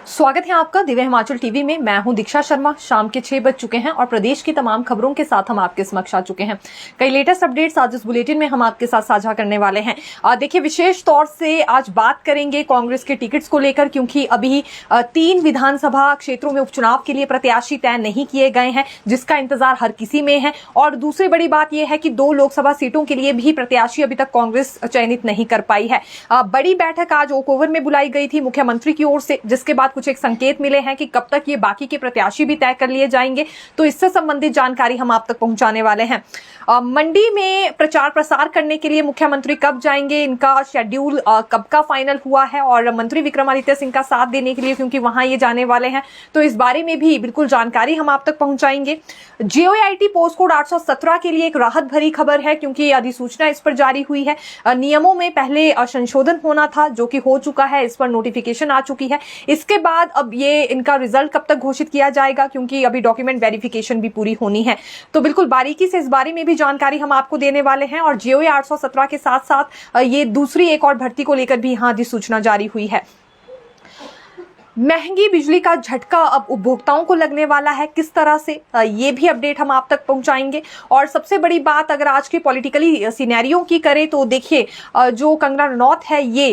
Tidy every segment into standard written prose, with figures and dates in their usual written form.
स्वागत है आपका दिव्य हिमाचल टीवी में। मैं हूं दीक्षा शर्मा। शाम के 6 बज चुके हैं और प्रदेश की तमाम खबरों के साथ हम आपके समक्ष आ चुके हैं। कई लेटेस्ट अपडेट्स आज इस बुलेटिन में हम आपके साथ साझा करने वाले हैं। देखिए, विशेष तौर से आज बात करेंगे कांग्रेस के टिकट्स को लेकर, क्योंकि अभी 3 विधानसभा क्षेत्रों में उपचुनाव के लिए प्रत्याशी तय नहीं किए गए हैं, जिसका इंतजार हर किसी में है। और दूसरी बड़ी बात यह है कि 2 लोकसभा सीटों के लिए भी प्रत्याशी अभी तक कांग्रेस चयनित नहीं कर पाई है। बड़ी बैठक आज ओक ओवर में बुलाई गई थी मुख्यमंत्री की ओर से, जिसके बाद कुछ एक संकेत मिले हैं कि कब तक ये बाकी के प्रत्याशी भी तय कर लिए जाएंगे। तो इससे संबंधित जानकारी हम आप तक पहुंचाने वाले हैं। मंडी में प्रचार प्रसार करने के लिए मुख्यमंत्री कब जाएंगे, इनका शेड्यूल कब का फाइनल हुआ है, और मंत्री विक्रमादित्य सिंह का साथ देने के लिए क्योंकि वहां ये जाने वाले हैं, तो इस बारे में भी बिल्कुल जानकारी हम आप तक पहुंचाएंगे। JOIT पोस्ट कोड 817 के लिए एक राहत भरी खबर है, क्योंकि अधिसूचना इस पर जारी हुई है। नियमों में पहले संशोधन होना था, जो कि हो चुका है, इस पर नोटिफिकेशन आ चुकी है। इसके बाद अब ये इनका रिजल्ट कब तक घोषित किया जाएगा, क्योंकि अभी डॉक्यूमेंट वेरिफिकेशन भी पूरी होनी है। तो बिल्कुल बारीकी से इस बारे में भी जानकारी हम आपको देने वाले हैं। और JOA 817 के साथ साथ ये दूसरी एक और भर्ती को लेकर भी यहाँ अधिसूचना जारी हुई है। महंगी बिजली का झटका अब उपभोक्ताओं को लगने वाला है, किस तरह से, ये भी अपडेट हम आप तक पहुंचाएंगे। और सबसे बड़ी बात, अगर आज की पॉलिटिकली सिनेरियो की करें तो देखिए, जो कंगना रनौत है ये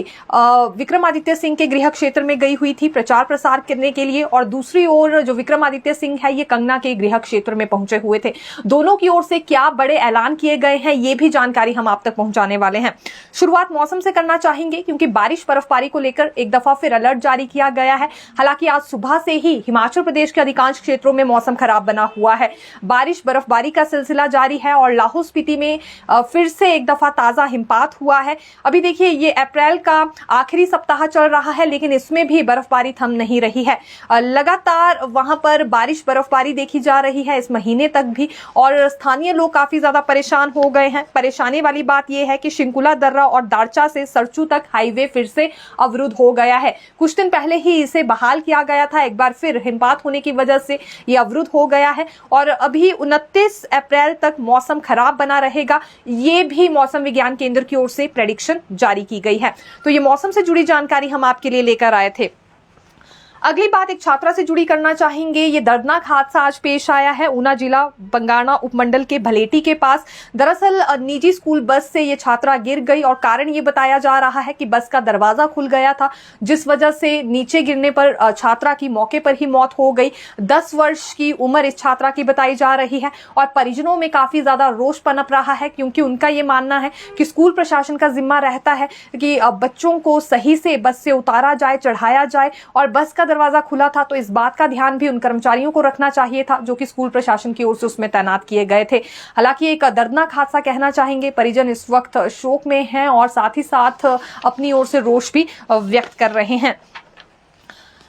विक्रमादित्य सिंह के गृह क्षेत्र में गई हुई थी प्रचार प्रसार करने के लिए, और दूसरी ओर जो विक्रमादित्य सिंह है ये कंगना के गृह क्षेत्र में पहुंचे हुए थे। दोनों की ओर से क्या बड़े ऐलान किए गए हैं, ये भी जानकारी हम आप तक पहुंचाने वाले हैं। शुरुआत मौसम से करना चाहेंगे, क्योंकि बारिश बर्फबारी को लेकर एक दफा फिर अलर्ट जारी किया गया है। हालांकि आज सुबह से ही हिमाचल प्रदेश के अधिकांश क्षेत्रों में मौसम खराब बना हुआ है। बारिश बर्फबारी का सिलसिला जारी है और लाहौल स्पीति में फिर से एक दफा ताजा हिमपात हुआ है। अभी देखिए, ये अप्रैल का आखिरी सप्ताह चल रहा है, लेकिन इसमें भी बर्फबारी थम नहीं रही है। लगातार वहां पर बारिश बर्फबारी देखी जा रही है इस महीने तक भी, और स्थानीय लोग काफी ज्यादा परेशान हो गए हैं। परेशानी वाली बात यह है कि शिंकुला दर्रा और दारचा से सरचू तक हाईवे फिर से अवरुद्ध हो गया है। कुछ दिन पहले ही इसे बहाल किया गया था, एक बार फिर हिमपात होने की वजह से यह अवरुद्ध हो गया है। और अभी 29 अप्रैल तक मौसम खराब बना रहेगा, ये भी मौसम विज्ञान केंद्र की ओर से प्रेडिक्शन जारी की गई है। तो ये मौसम से जुड़ी जानकारी हम आपके लिए लेकर आए थे। अगली बात एक छात्रा से जुड़ी करना चाहेंगे। ये दर्दनाक हादसा आज पेश आया है ऊना जिला बंगाणा उपमंडल के भलेटी के पास। दरअसल निजी स्कूल बस से ये छात्रा गिर गई, और कारण ये बताया जा रहा है कि बस का दरवाजा खुल गया था, जिस वजह से नीचे गिरने पर छात्रा की मौके पर ही मौत हो गई। 10 वर्ष की उम्र इस छात्रा की बताई जा रही है, और परिजनों में काफी ज्यादा रोष पनप रहा है, क्योंकि उनका ये मानना है कि स्कूल प्रशासन का जिम्मा रहता है कि बच्चों को सही से बस से उतारा जाए, चढ़ाया जाए, और बस का दरवाजा खुला था तो इस बात का ध्यान भी उन कर्मचारियों को रखना चाहिए था, जो कि स्कूल प्रशासन की ओर से उसमें तैनात किए गए थे। हालांकि एक दर्दनाक हादसा कहना चाहेंगे। परिजन इस वक्त शोक में हैं और साथ ही साथ अपनी ओर से रोष भी व्यक्त कर रहे हैं।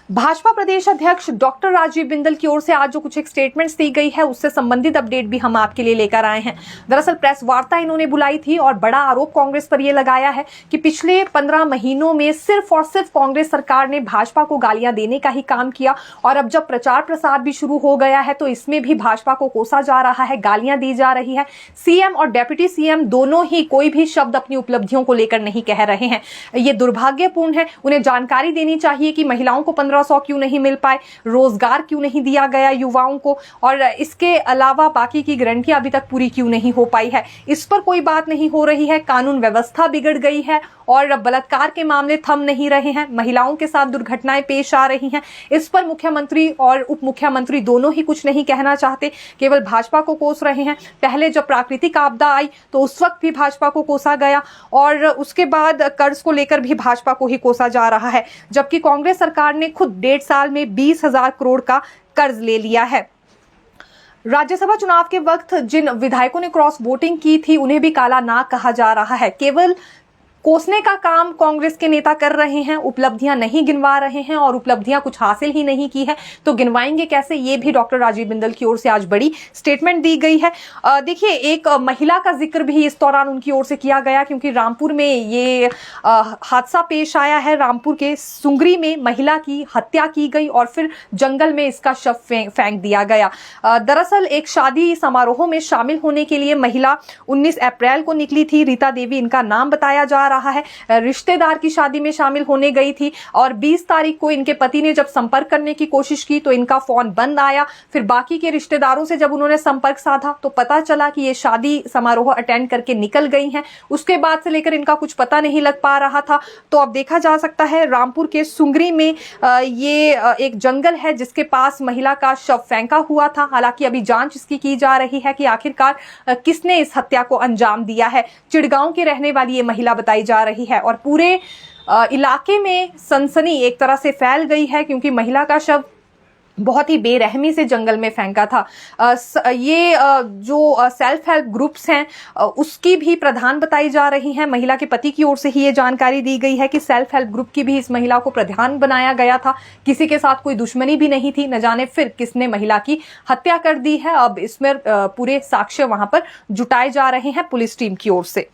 भाजपा प्रदेश अध्यक्ष डॉक्टर राजीव बिंदल की ओर से आज जो कुछ एक स्टेटमेंट्स दी गई है, उससे संबंधित अपडेट भी हम आपके लिए लेकर आए हैं। दरअसल प्रेस वार्ता इन्होंने बुलाई थी और बड़ा आरोप कांग्रेस पर यह लगाया है कि पिछले 15 महीनों में सिर्फ और सिर्फ कांग्रेस सरकार ने भाजपा को गालियां देने का ही काम किया, और अब जब प्रचार प्रसार भी शुरू हो गया है तो इसमें भी भाजपा को कोसा जा रहा है, गालियां दी जा रही है। सीएम और डेप्यूटी सीएम दोनों ही कोई भी शब्द अपनी उपलब्धियों को लेकर नहीं कह रहे हैं। ये दुर्भाग्यपूर्ण है। उन्हें जानकारी देनी चाहिए कि महिलाओं को 1500 क्यों नहीं मिल पाए, रोजगार क्यों नहीं दिया गया युवाओं को, और इसके अलावा बाकी की गारंटियां अभी तक पूरी क्यों नहीं हो पाई है। इस पर कोई बात नहीं हो रही है। कानून व्यवस्था बिगड़ गई है और बलात्कार के मामले थम नहीं रहे हैं, महिलाओं के साथ दुर्घटनाएं पेश आ रही हैं। इस पर मुख्यमंत्री और उप मुख्यमंत्री दोनों ही कुछ नहीं कहना चाहते, केवल भाजपा को कोस रहे हैं। पहले जब प्राकृतिक आपदा आई तो उस वक्त भी भाजपा को कोसा गया, और उसके बाद कर्ज को लेकर भी भाजपा को ही कोसा जा रहा है, जबकि कांग्रेस सरकार ने खुद 1.5 साल में 20,000 करोड़ का कर्ज ले लिया है। राज्यसभा चुनाव के वक्त जिन विधायकों ने क्रॉस वोटिंग की थी, उन्हें भी काला नाग कहा जा रहा है। केवल कोसने का काम कांग्रेस के नेता कर रहे हैं, उपलब्धियां नहीं गिनवा रहे हैं, और उपलब्धियां कुछ हासिल ही नहीं की है तो गिनवाएंगे कैसे, ये भी डॉक्टर राजीव बिंदल की ओर से आज बड़ी स्टेटमेंट दी गई है। देखिए, एक महिला का जिक्र भी इस दौरान उनकी ओर से किया गया, क्योंकि रामपुर में ये हादसा पेश आया है। रामपुर के सुंगरी में महिला की हत्या की गई और फिर जंगल में इसका शव फेंक दिया गया। दरअसल एक शादी समारोह में शामिल होने के लिए महिला 19 अप्रैल को निकली थी। रीता देवी इनका नाम बताया जा रहा है। रिश्तेदार की शादी में शामिल होने गई थी और 20 तारीख को इनके पति ने जब संपर्क करने की कोशिश की तो इनका फोन बंद आया। फिर बाकी के रिश्तेदारों से जब उन्होंने संपर्क साधा तो पता चला कि ये शादी समारोह अटेंड करके निकल गई हैं। उसके बाद से लेकर इनका कुछ पता नहीं लग पा रहा था। तो अब देखा जा सकता है रामपुर के सुंगरी में ये एक जंगल है जिसके पास महिला का शव फेंका हुआ था। हालांकि अभी जांच इसकी की जा रही है कि आखिरकार किसने इस हत्या को अंजाम दिया है। चिड़गांव की रहने वाली ये महिला बताई जा रही है और पूरे इलाके में सनसनी एक तरह से फैल गई है क्योंकि महिला का शव बहुत ही बेरहमी से जंगल में फेंका था। ये जो सेल्फ हेल्प ग्रुप्स हैं उसकी भी प्रधान बताई जा रही हैं। महिला के पति की ओर से ही ये जानकारी दी गई है कि सेल्फ हेल्प ग्रुप की भी इस महिला को प्रधान बनाया गया था। किसी के साथ कोई दुश्मनी भी नहीं थी। न जाने फिर किसने महिला की हत्या कर दी है। अब इसमें पूरे साक्ष्य वहां पर जुटाए जा रहे हैं पुलिस टीम की ओर से।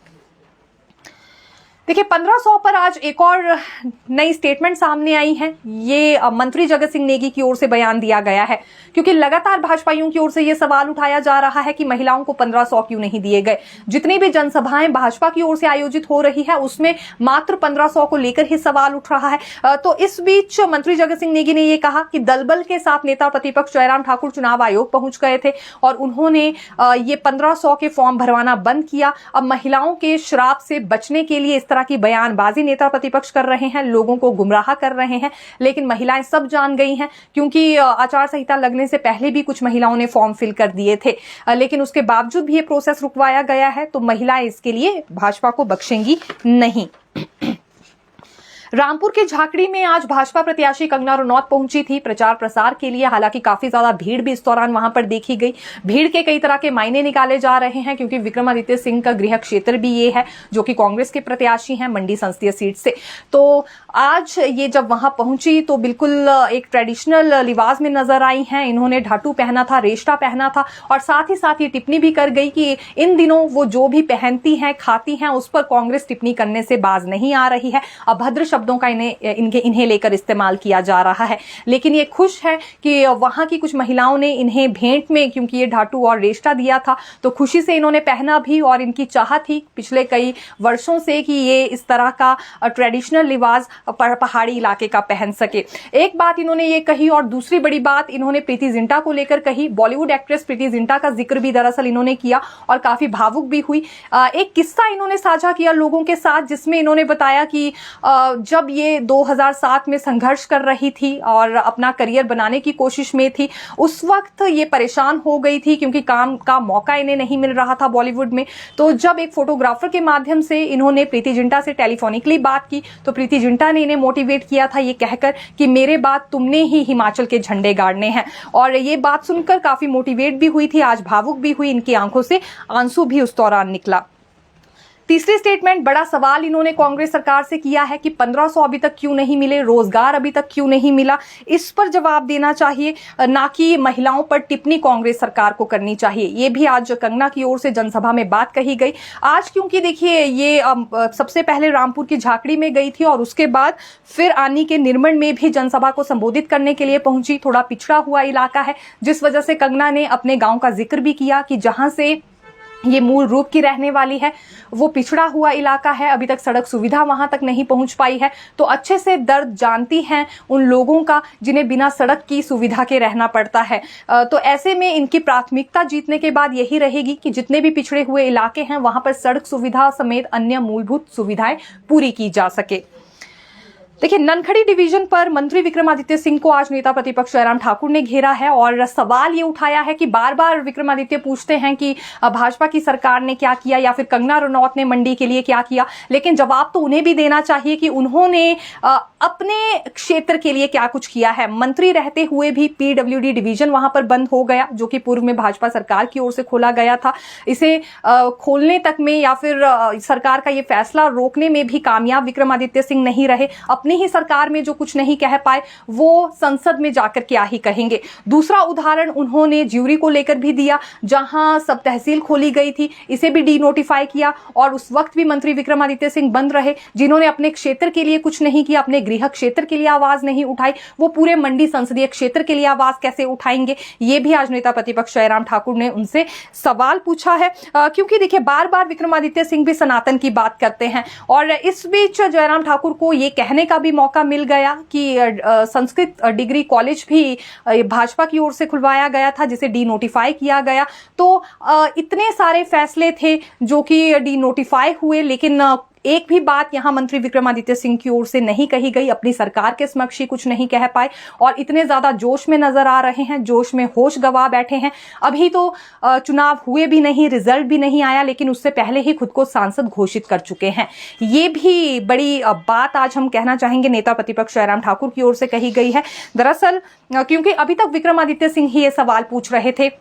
देखिए 1500 पर आज एक और नई स्टेटमेंट सामने आई है। ये मंत्री जगत सिंह नेगी की ओर से बयान दिया गया है क्योंकि लगातार भाजपाइयों की ओर से ये सवाल उठाया जा रहा है कि महिलाओं को 1500 क्यों नहीं दिए गए। जितनी भी जनसभाएं भाजपा की ओर से आयोजित हो रही है उसमें मात्र 1500 को लेकर ही सवाल उठ रहा है। तो इस बीच मंत्री जगत सिंह नेगी ने ये कहा कि दलबल के साथ नेता प्रतिपक्ष जयराम ठाकुर चुनाव आयोग पहुंच गए थे और उन्होंने ये 1500 के फॉर्म भरवाना बंद किया। अब महिलाओं के श्राप से बचने के लिए इस तरह की बयानबाजी नेता प्रतिपक्ष कर रहे हैं, लोगों को गुमराह कर रहे हैं। लेकिन महिलाएं सब जान गई हैं क्योंकि आचार संहिता लगने से पहले भी कुछ महिलाओं ने फॉर्म फिल कर दिए थे। लेकिन उसके बावजूद भी ये प्रोसेस रुकवाया गया है। तो महिलाएं इसके लिए भाजपा को बख्शेंगी नहीं। रामपुर के झाकड़ी में आज भाजपा प्रत्याशी कंगना रनौत पहुंची थी प्रचार प्रसार के लिए। हालांकि काफी ज्यादा भीड़ भी इस दौरान वहां पर देखी गई। भीड़ के कई तरह के मायने निकाले जा रहे हैं क्योंकि विक्रमादित्य सिंह का गृह क्षेत्र भी ये है जो कि कांग्रेस के प्रत्याशी हैं मंडी संसदीय सीट से। तो आज ये जब वहां पहुंची तो बिल्कुल एक ट्रेडिशनल लिबास में नजर आई हैं। इन्होंने ढाटू पहना था, रेशा पहना था और साथ ही साथ ये टिप्पणी भी कर गई कि इन दिनों वो जो भी पहनती हैं खाती हैं उस पर कांग्रेस टिप्पणी करने से बाज नहीं आ रही है। अभद्र शब्दों का इन्हें लेकर इस्तेमाल किया जा रहा है। लेकिन ये खुश है कि वहां की कुछ महिलाओं ने इन्हें भेंट में, क्योंकि ये ढाटू और रेशा दिया था, तो खुशी से इन्होंने पहना भी और इनकी चाह थी पिछले कई वर्षों से कि ये इस तरह का ट्रेडिशनल लिबास पहाड़ी इलाके का पहन सके। एक बात इन्होंने ये कही और दूसरी बड़ी बात इन्होंने प्रीति जिंटा को लेकर कही। बॉलीवुड एक्ट्रेस प्रीति जिंटा का जिक्र भी दरअसल इन्होंने किया और काफी भावुक भी हुई। एक किस्सा इन्होंने साझा किया लोगों के साथ जिसमें इन्होंने बताया कि जब ये 2007 में संघर्ष कर रही थी और अपना करियर बनाने की कोशिश में थी, उस वक्त ये परेशान हो गई थी क्योंकि काम का मौका इन्हें नहीं मिल रहा था बॉलीवुड में। तो जब एक फोटोग्राफर के माध्यम से इन्होंने प्रीति जिंटा से टेलीफोनिकली बात की तो प्रीति जिंटा ने इन्हें मोटिवेट किया था ये कहकर कि मेरे बाद तुमने ही हिमाचल के झंडे गाड़ने हैं। और ये बात सुनकर काफी मोटिवेट भी हुई थी, आज भावुक भी हुई, इनकी आंखों से आंसू भी उस दौरान निकला। तीसरी स्टेटमेंट, बड़ा सवाल इन्होंने कांग्रेस सरकार से किया है कि 1500 अभी तक क्यों नहीं मिले, रोजगार अभी तक क्यों नहीं मिला। इस पर जवाब देना चाहिए, ना कि महिलाओं पर टिप्पणी कांग्रेस सरकार को करनी चाहिए। ये भी आज कंगना की ओर से जनसभा में बात कही गई। आज क्योंकि देखिए ये सबसे पहले रामपुर की झाकड़ी में गई थी और उसके बाद फिर आनी के निर्मण में भी जनसभा को संबोधित करने के लिए पहुंची। थोड़ा पिछड़ा हुआ इलाका है जिस वजह से कंगना ने अपने गांव का जिक्र भी किया कि जहां से ये मूल रूप की रहने वाली है वो पिछड़ा हुआ इलाका है, अभी तक सड़क सुविधा वहां तक नहीं पहुंच पाई है। तो अच्छे से दर्द जानती हैं उन लोगों का जिन्हें बिना सड़क की सुविधा के रहना पड़ता है। तो ऐसे में इनकी प्राथमिकता जीतने के बाद यही रहेगी कि जितने भी पिछड़े हुए इलाके हैं वहां पर सड़क सुविधा समेत अन्य मूलभूत सुविधाएं पूरी की जा सके। देखिए ननखड़ी डिवीजन पर मंत्री विक्रमादित्य सिंह को आज नेता प्रतिपक्ष जयराम ठाकुर ने घेरा है और सवाल ये उठाया है कि बार बार विक्रमादित्य पूछते हैं कि भाजपा की सरकार ने क्या किया या फिर कंगना रनौत ने मंडी के लिए क्या किया, लेकिन जवाब तो उन्हें भी देना चाहिए कि उन्होंने अपने क्षेत्र के लिए क्या कुछ किया है। मंत्री रहते हुए भी पीडब्ल्यूडी डिवीजन वहां पर बंद हो गया जो कि पूर्व में भाजपा सरकार की ओर से खोला गया था। इसे खोलने तक में या फिर सरकार का ये फैसला रोकने में भी कामयाब विक्रमादित्य सिंह नहीं रहे। अपने अपनी ही सरकार में जो कुछ नहीं कह पाए वो संसद में जाकर क्या ही कहेंगे। दूसरा उदाहरण उन्होंने ज्यूरी को लेकर भी दिया, जहां सब तहसील खोली गई थी, इसे भी डीनोटिफाई किया और उस वक्त भी मंत्री विक्रमादित्य सिंह बंद रहे, जिन्होंने अपने क्षेत्र के लिए कुछ नहीं किया, अपने गृह क्षेत्र के लिए आवाज नहीं उठाई, वो पूरे मंडी संसदीय क्षेत्र के लिए आवाज कैसे उठाएंगे। ये भी आज नेता प्रतिपक्ष जयराम ठाकुर ने उनसे सवाल पूछा है, क्योंकि देखिए बार बार विक्रमादित्य सिंह भी सनातन की बात करते हैं और इस बीच जयराम ठाकुर को ये कहने का भी मौका मिल गया कि संस्कृत डिग्री कॉलेज भी भाजपा की ओर से खुलवाया गया था, जिसे डीनोटिफाई किया गया। तो इतने सारे फैसले थे जो कि डीनोटिफाई हुए, लेकिन एक भी बात यहां मंत्री विक्रमादित्य सिंह की ओर से नहीं कही गई, अपनी सरकार के समक्ष ही कुछ नहीं कह पाए और इतने ज्यादा जोश में नजर आ रहे हैं, जोश में होश गवा बैठे हैं। अभी तो चुनाव हुए भी नहीं, रिजल्ट भी नहीं आया, लेकिन उससे पहले ही खुद को सांसद घोषित कर चुके हैं। ये भी बड़ी बात आज हम कहना चाहेंगे नेता प्रतिपक्ष जयराम ठाकुर की ओर से कही गई है। दरअसल क्योंकि अभी तक विक्रमादित्य सिंह ही ये सवाल पूछ रहे थे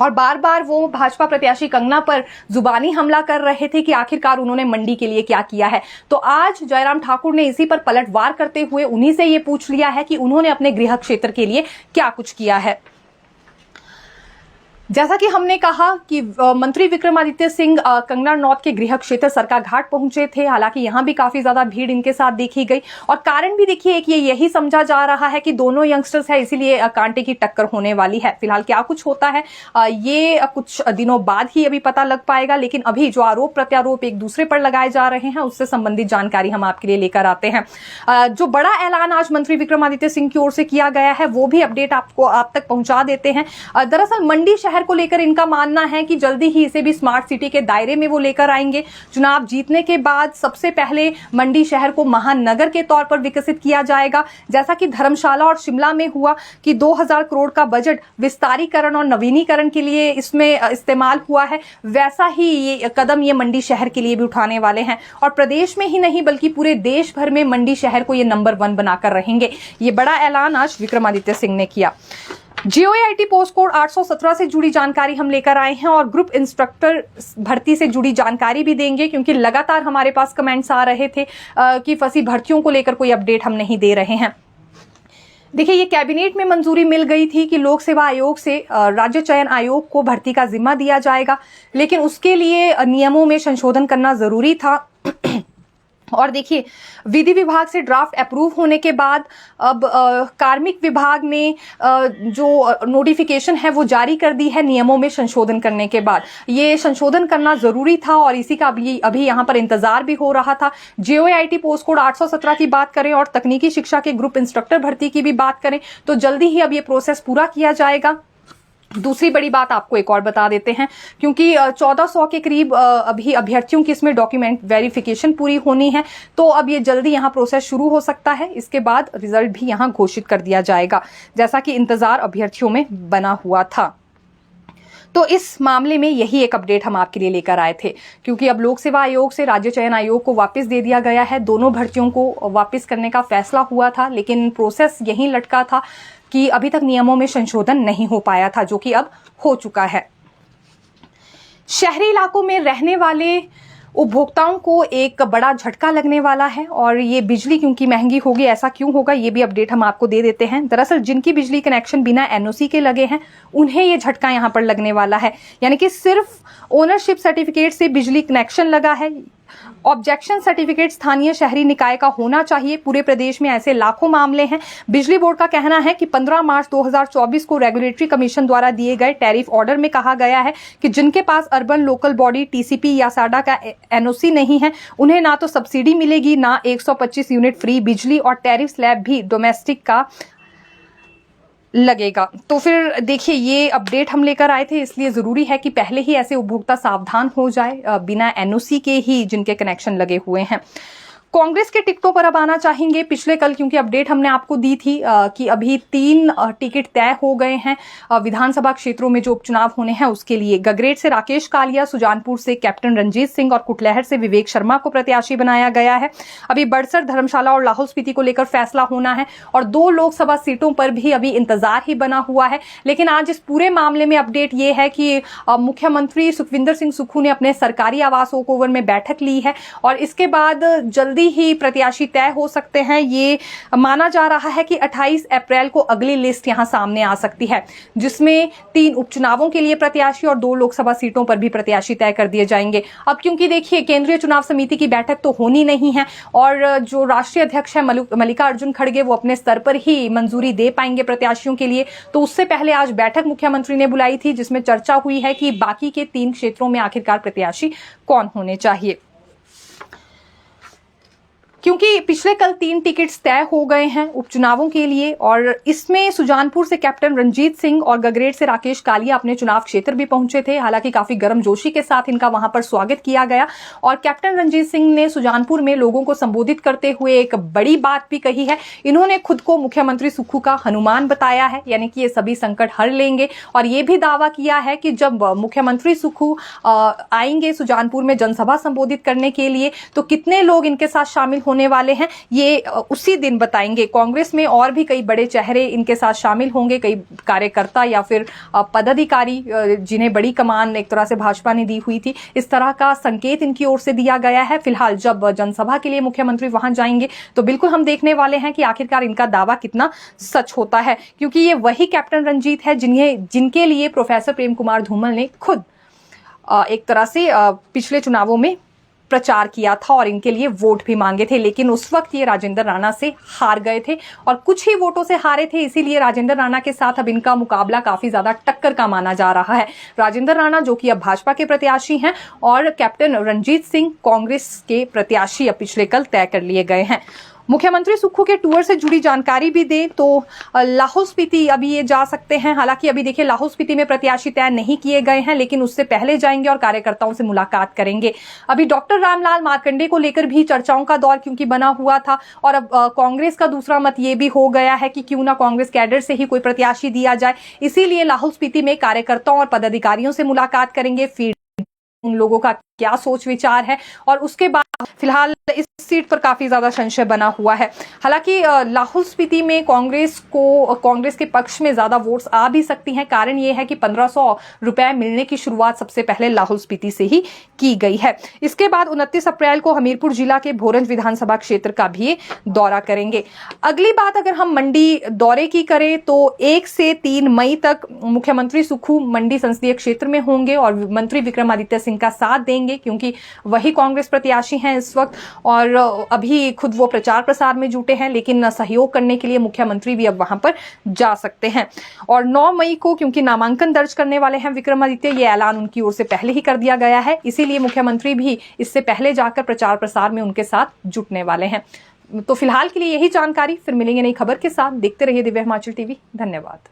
और बार बार वो भाजपा प्रत्याशी कंगना पर जुबानी हमला कर रहे थे कि आखिरकार उन्होंने मंडी के लिए क्या किया है। तो आज जयराम ठाकुर ने इसी पर पलटवार करते हुए उन्हीं से ये पूछ लिया है कि उन्होंने अपने गृह क्षेत्र के लिए क्या कुछ किया है। जैसा कि हमने कहा कि मंत्री विक्रमादित्य सिंह कंगना रनौत के गृह क्षेत्र सरकाघाट पहुंचे थे, हालांकि यहां भी काफी ज्यादा भीड़ इनके साथ देखी गई और कारण भी देखिए एक यही समझा जा रहा है कि दोनों यंगस्टर्स है, इसीलिए कांटे की टक्कर होने वाली है। फिलहाल क्या कुछ होता है ये कुछ दिनों बाद ही अभी पता लग पाएगा, लेकिन अभी जो आरोप प्रत्यारोप एक दूसरे पर लगाए जा रहे हैं उससे संबंधित जानकारी हम आपके लिए लेकर आते हैं। जो बड़ा ऐलान आज मंत्री विक्रमादित्य सिंह की ओर से किया गया है वो भी अपडेट आप तक पहुंचा देते हैं। दरअसल मंडी शहर को लेकर इनका मानना है कि जल्दी ही इसे भी स्मार्ट सिटी के दायरे में वो लेकर आएंगे। चुनाव जीतने के बाद सबसे पहले मंडी शहर को महानगर के तौर पर विकसित किया जाएगा, जैसा कि धर्मशाला और शिमला में हुआ कि 2000 करोड़ का बजट विस्तारीकरण और नवीनीकरण के लिए इसमें इस्तेमाल हुआ है, वैसा ही ये कदम ये मंडी शहर के लिए भी उठाने वाले हैं और प्रदेश में ही नहीं बल्कि पूरे देश भर में मंडी शहर को ये नंबर 1 बनाकर रहेंगे। ये बड़ा ऐलान आज विक्रमादित्य सिंह ने किया। JOIT पोस्ट कोड 817 से जुड़ी जानकारी हम लेकर आए हैं और ग्रुप इंस्ट्रक्टर भर्ती से जुड़ी जानकारी भी देंगे, क्योंकि लगातार हमारे पास कमेंट्स आ रहे थे कि फंसी भर्तियों को लेकर कोई अपडेट हम नहीं दे रहे हैं। देखिए ये कैबिनेट में मंजूरी मिल गई थी कि लोक सेवा आयोग से राज्य चयन आयोग को भर्ती का जिम्मा दिया जाएगा, लेकिन उसके लिए नियमों में संशोधन करना जरूरी था। और देखिए विधि विभाग से ड्राफ्ट अप्रूव होने के बाद अब कार्मिक विभाग ने जो नोटिफिकेशन है वो जारी कर दी है नियमों में संशोधन करने के बाद। ये संशोधन करना जरूरी था और इसी का अभी यहाँ पर इंतजार भी हो रहा था। JOIT पोस्ट कोड 817 की बात करें और तकनीकी शिक्षा के ग्रुप इंस्ट्रक्टर भर्ती की भी बात करें तो जल्दी ही अब ये प्रोसेस पूरा किया जाएगा। दूसरी बड़ी बात आपको एक और बता देते हैं, क्योंकि 1400 के करीब अभी अभ्यर्थियों की इसमें डॉक्यूमेंट वेरिफिकेशन पूरी होनी है, तो अब ये जल्दी यहाँ प्रोसेस शुरू हो सकता है। इसके बाद रिजल्ट भी यहाँ घोषित कर दिया जाएगा, जैसा कि इंतजार अभ्यर्थियों में बना हुआ था। तो इस मामले में यही एक अपडेट हम आपके लिए लेकर आए थे, क्योंकि अब लोक सेवा आयोग से राज्य चयन आयोग को वापस दे दिया गया है। दोनों भर्तियों को वापस करने का फैसला हुआ था, लेकिन प्रोसेस यहीं लटका था कि अभी तक नियमों में संशोधन नहीं हो पाया था, जो कि अब हो चुका है। शहरी इलाकों में रहने वाले उपभोक्ताओं को एक बड़ा झटका लगने वाला है और ये बिजली क्योंकि महंगी होगी, ऐसा क्यों होगा ये भी अपडेट हम आपको दे देते हैं। दरअसल जिनकी बिजली कनेक्शन बिना NOC के लगे हैं उन्हें ये झटका यहाँ पर लगने वाला है, यानी कि सिर्फ ओनरशिप सर्टिफिकेट से बिजली कनेक्शन लगा है। ऑब्जेक्शन सर्टिफिकेट स्थानीय शहरी निकाय का होना चाहिए। पूरे प्रदेश में ऐसे लाखों मामले हैं। बिजली बोर्ड का कहना है कि 15 मार्च 2024 को रेगुलेटरी कमीशन द्वारा दिए गए टैरिफ ऑर्डर में कहा गया है कि जिनके पास अर्बन लोकल बॉडी TCP या साडा का NOC नहीं है उन्हें ना तो सब्सिडी मिलेगी, ना 125 यूनिट फ्री बिजली और टैरिफ स्लैब भी डोमेस्टिक का लगेगा। तो फिर देखिए ये अपडेट हम लेकर आए थे, इसलिए जरूरी है कि पहले ही ऐसे उपभोक्ता सावधान हो जाए बिना NOC के ही जिनके कनेक्शन लगे हुए हैं। कांग्रेस के टिकटों पर अब आना चाहेंगे पिछले कल, क्योंकि अपडेट हमने आपको दी थी कि अभी 3 टिकट तय हो गए हैं विधानसभा क्षेत्रों में जो उपचुनाव होने हैं उसके लिए। गगरेट से राकेश कालिया, सुजानपुर से कैप्टन रंजीत सिंह और कुटलहर से विवेक शर्मा को प्रत्याशी बनाया गया है। अभी बड़सर, धर्मशाला और लाहौल स्पीति को लेकर फैसला होना है और 2 लोकसभा सीटों पर भी अभी इंतजार ही बना हुआ है। लेकिन आज इस पूरे मामले में अपडेट ये है कि मुख्यमंत्री सुखविंदर सिंह सुक्खू ने अपने सरकारी आवास ओक ओवर में बैठक ली है और इसके बाद जल्दी जल्दी ही प्रत्याशी तय हो सकते हैं। ये माना जा रहा है कि 28 अप्रैल को अगली लिस्ट यहां सामने आ सकती है, जिसमें 3 उपचुनावों के लिए प्रत्याशी और 2 लोकसभा सीटों पर भी प्रत्याशी तय कर दिए जाएंगे। अब क्योंकि देखिए केंद्रीय चुनाव समिति की बैठक तो होनी नहीं है और जो राष्ट्रीय अध्यक्ष है मल्लिकार्जुन खड़गे वो अपने स्तर पर ही मंजूरी दे पाएंगे प्रत्याशियों के लिए, तो उससे पहले आज बैठक मुख्यमंत्री ने बुलाई थी जिसमें चर्चा हुई है कि बाकी के 3 क्षेत्रों में आखिरकार प्रत्याशी कौन होने चाहिए। क्योंकि पिछले कल 3 टिकट्स तय हो गए हैं उपचुनावों के लिए और इसमें सुजानपुर से कैप्टन रंजीत सिंह और गगरेट से राकेश कालिया अपने चुनाव क्षेत्र भी पहुंचे थे। हालांकि काफी गर्मजोशी के साथ इनका वहां पर स्वागत किया गया और कैप्टन रंजीत सिंह ने सुजानपुर में लोगों को संबोधित करते हुए एक बड़ी बात भी कही है। इन्होंने खुद को मुख्यमंत्री सुक्खू का हनुमान बताया है, यानी कि ये सभी संकट हर लेंगे और ये भी दावा किया है कि जब मुख्यमंत्री सुक्खू आएंगे सुजानपुर में जनसभा संबोधित करने के लिए तो कितने लोग इनके साथ शामिल होने वाले हैं ये उसी दिन बताएंगे। कांग्रेस में और भी कई बड़े चेहरे इनके साथ शामिल होंगे, कई कार्यकर्ता या फिर पदाधिकारी जिन्हें बड़ी कमान एक तरह से भाजपा ने दी हुई थी, इस तरह का संकेत इनकी ओर से दिया गया है। फिलहाल जब जनसभा के लिए मुख्यमंत्री वहां जाएंगे तो बिल्कुल हम देखने वाले हैं कि आखिरकार इनका दावा कितना सच होता है, क्योंकि ये वही कैप्टन रंजीत है जिनके लिए प्रोफेसर प्रेम कुमार धूमल ने खुद एक तरह से पिछले चुनावों में प्रचार किया था और इनके लिए वोट भी मांगे थे, लेकिन उस वक्त ये राजेंद्र राणा से हार गए थे और कुछ ही वोटों से हारे थे। इसीलिए राजेंद्र राणा के साथ अब इनका मुकाबला काफी ज्यादा टक्कर का माना जा रहा है। राजेंद्र राणा जो कि अब भाजपा के प्रत्याशी हैं और कैप्टन रंजीत सिंह कांग्रेस के प्रत्याशी अब पिछले कल तय कर लिए गए हैं। मुख्यमंत्री सुक्खू के टूर से जुड़ी जानकारी भी दें तो लाहौल स्पीति अभी ये जा सकते हैं। हालांकि अभी देखिए लाहौल स्पीति में प्रत्याशी तय नहीं किए गए हैं, लेकिन उससे पहले जाएंगे और कार्यकर्ताओं से मुलाकात करेंगे। अभी डॉक्टर रामलाल मार्कंडे को लेकर भी चर्चाओं का दौर क्योंकि बना हुआ था और अब कांग्रेस का दूसरा मत ये भी हो गया है कि क्यों ना कांग्रेस कैडर से ही कोई प्रत्याशी दिया जाए। इसीलिए लाहौल स्पीति में कार्यकर्ताओं और पदाधिकारियों से मुलाकात करेंगे, फिर उन लोगों का क्या सोच विचार है और उसके बाद फिलहाल इस सीट पर काफी ज्यादा संशय बना हुआ है। हालांकि लाहौल स्पीति में कांग्रेस के पक्ष में ज्यादा वोट्स आ भी सकती हैं। कारण यह है कि 1500 रुपए मिलने की शुरुआत सबसे पहले लाहौल स्पीति से ही की गई है। इसके बाद 29 अप्रैल को हमीरपुर जिला के भोरंज विधानसभा क्षेत्र का भी दौरा करेंगे। अगली बात अगर हम मंडी दौरे की करें तो 1 से 3 मई तक मुख्यमंत्री सुक्खू मंडी संसदीय क्षेत्र में होंगे और मंत्री विक्रमादित्य सिंह का साथ देंगे, क्योंकि वही कांग्रेस प्रत्याशी हैं इस वक्त और अभी खुद वो प्रचार प्रसार में जुटे हैं, लेकिन सहयोग करने के लिए मुख्यमंत्री भी अब वहां पर जा सकते हैं। और 9 मई को क्योंकि नामांकन दर्ज करने वाले हैं विक्रमादित्य, ये ऐलान उनकी ओर से पहले ही कर दिया गया है, इसीलिए मुख्यमंत्री भी इससे पहले जाकर प्रचार प्रसार में उनके साथ जुटने वाले हैं। तो फिलहाल के लिए यही जानकारी, फिर मिलेंगे नई खबर के साथ। देखते रहिए दिव्य हिमाचल टीवी। धन्यवाद।